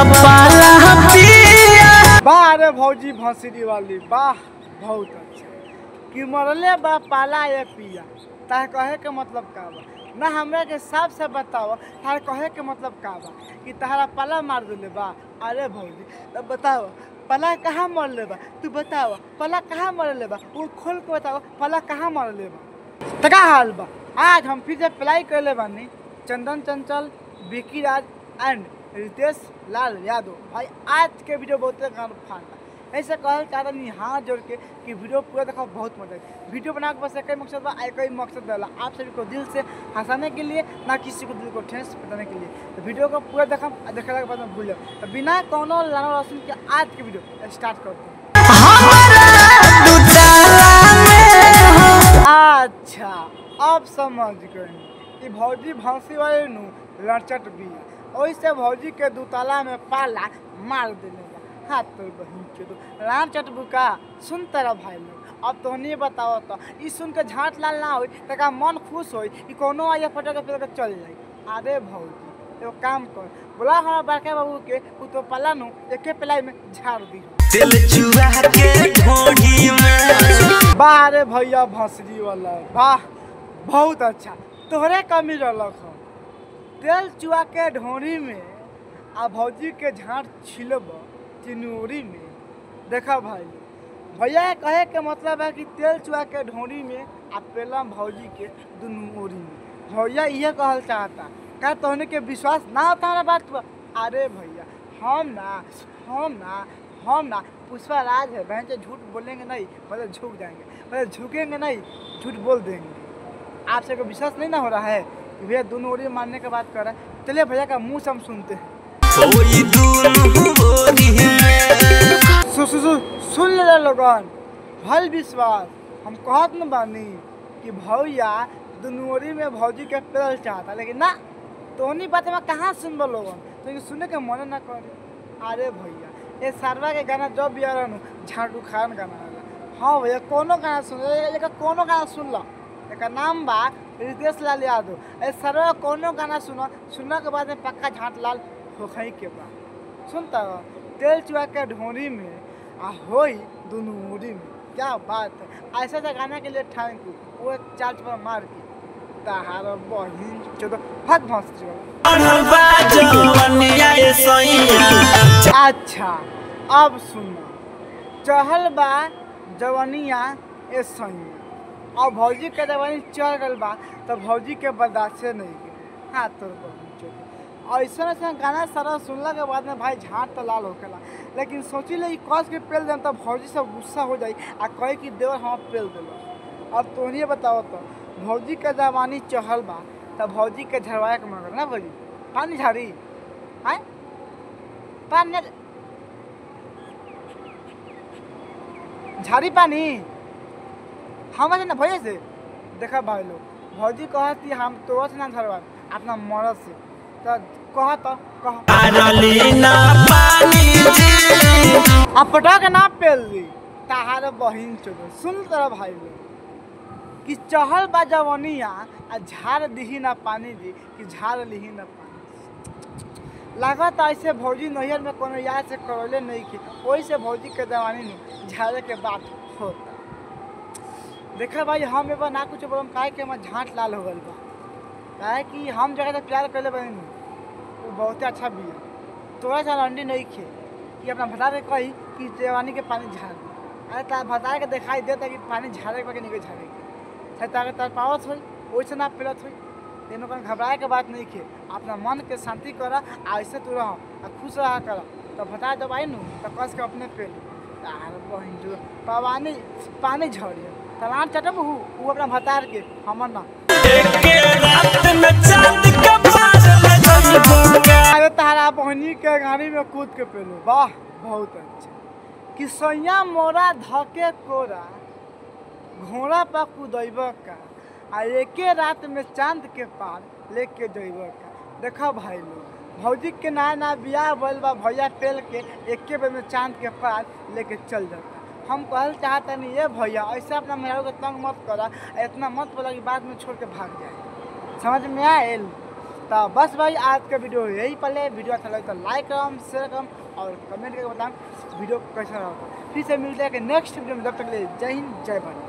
पाला पिया। वाह रे भौजी भंसरी वाली, वाह बहुत अच्छा। कि मरले बा पाला ये पिया, तार कहे के मतलब का बा ना? हमरा के साफ से बताओ, तार कहे के मतलब का बा कि तहरा पाला मार दिले बा? अरे भौजी तब बताओ पला कहाँ मरले बा? तू बताओ पला कहाँ मरले बा? वो खोल के बताओ पला कहाँ मरले बा? तका हाल बा। आज हम फिर से अप्लाई करले बानी चंदन चंचल, विकी राज एंड रितेश लाल यादव। भाई आज के वीडियो बहुत गान फाड़ा, ऐसे कहल चाहता नहीं हाथ जोड़ के कि वीडियो पूरा देखो, बहुत मजा है। वीडियो बना के बस एक ही मकसद बा, एक ही मकसद डाला आप सभी को दिल से हंसाने के लिए, ना किसी को दिल को ठेस पहुंचाने के लिए। तो वीडियो को पूरा देखा, देखने के बाद में भूल जाओ। तो बिना कोनो लाना रोशन के आज की वीडियो स्टार्ट करते हैं। अच्छा अब समझ गए कि भौजी भौसी वाले नु लड़चट भी है, वैसे भौजी के दुताला में पाला मार देने का हाथ तो बहन के दो राम चटबुका। सुन तेरा भाई लोग, अब तो नहीं बताओ तो ई सुन के झाट लाल ना हो तका मन खुश हो कि कोनो आया फटो के फिर चल जाए। अरे भौजी एगो काम कर, बोला हमारा बड़का बाबू के तो पाला नु एके पलाई में झाड़ दी दिल चुरा के ढोढ़ी में। वाह रे भैया भंसरी वाला, वाह बहुत अच्छा। तोहरे कमी रलक हो तेल चुआ के ढोरी में आ भौजी के झाड़ छिलब चिनोरी में। देखा भाई भैया कहे के मतलब है कि तेल चुआ के ढोरी में आ पेलम भौजी के दुनू ओरी में। भैया ये कहल चाहता क्या तोहने के विश्वास ना होता हमारा बात पर? अरे भैया हम ना पुष्पा राज है, बहन से झूठ बोलेंगे नहीं मतलब झुक जाएंगे, मतलब झुकेंगे नहीं झूठ बोल देंगे। आपसे को विश्वास नहीं ना हो रहा है कि भैया दोनों ओरी मारने की बात कर रहा है? चलिए भैया का मुंह से हम सुनते हैं। सुन ले लोगन, भल विश्वास हम कहत न बानी कि भैया दोनों ओरी में भौजी के पेल चाहता, लेकिन ना तो नहीं बात में कहाँ सुनबो लोगन, तो सुनने के मन ना करे। अरे भैया ये सरवा के गाना जब भी आ रहा झाड़ू खान गाना आला। हाँ भैया कोनो गाना सुन, कोनो गाना सुन लो, एक नाम बा रितेश लाल यादव। ए सरवा कोनो गाना सुनने के बाद में पक्का झाट लाल होखई के बा। सुनता तेल चुआ के ढोरी में आ होई दोनों ओरी में, क्या बात है। ऐसे ऐसे गाना के लिए थैंक यू। वो चार्ज पर मार के तहार बहिन चोद भाग भंस। अच्छा अब सुनो, चहल बा जवनिया ए सैया, और भौजी के जवानी चढ़ गल बा तो भौजी के बर्दाश्त नहीं के हाँ तोर ऐसा ऐसा गाना सारा सुनला के बाद में भाई झाट तो लाल होकेला। लेकिन सोची ले कस के पेल दें तब भौजी सब गुस्सा हो जाई आ कहे कि देवर हम पेल दिल। अब तो नहीं बताओ तो भौजी के जवानी चहल बा तब भौजी के झरवाया के मगर ना भौजी पानी झाड़ी है पानी झाड़ी पानी हम ना भैया से। देखा भाई लोग भौजी कहती हम तो ना झरवा अपना मरद से, तो कह तो पटा के ना पेल दी तहार बहिन चलो। सुन तेरा भाई लोग कि चहल बा जवनिया आ झाड़ दिही ना पानी दी कि झाड़ लिही ना पानी। लागत ऐसे भौजी नैहर में कोनो याद से करौले नहीं की, वही से भौजी के जवानी में झाड़े के बात होता। देखा भाई हम एबार ना कुछ बोलम काहे कि हमार झाट लाल हो गल बा, काहे कि हम जगह से प्यार कर ले बनी वो बहुत अच्छा भी है। थोड़ा सा लंडी नहीं खे कि अपना भता के कही कि जवानी के पानी झाड़ दे। अरे तार भता के दिखाई देता कि पानी झाड़े के नहीं झाड़े के ताकि तार पावत हो वैसे ना पिलत हो। तेनों का घबराए के बात नहीं खे, अपना मन के शांति करा ऐसे तू रह खुश रहा कर। तो भता जब आई नू तो कस के अपने पेल बहन जो पानी पानी झड़िए तलान चटब वो अपना भतार के हमर ना। अरे तारा बहनी के गाड़ी में कूद के पेलो, वाह बहुत अच्छा। कि सैया मोरा धके कोरा घोड़ा पर कूदब का आ एके रात में चांद के पार लेके जइब का। देखा भाई लोग भौजी के नया नया बियाह बोल बा भैया पेल के एके बेर में चांद के पार लेके चल जाता। हम कहल चाहते नहीं ये भैया ऐसे अपना मेहरारू को तंग मत करा, इतना मत बोला कि बाद में छोड़ के भाग जाए। समझ में आयल? तो बस भाई आज का वीडियो यही पहले वीडियो अच्छा लगे तो लाइक करम शेयर करम और कमेंट करके बताएं वीडियो कैसा रहा। फिर से मिलते हैं कि नेक्स्ट वीडियो में, तब तक के लिए जय हिंद जय भारत।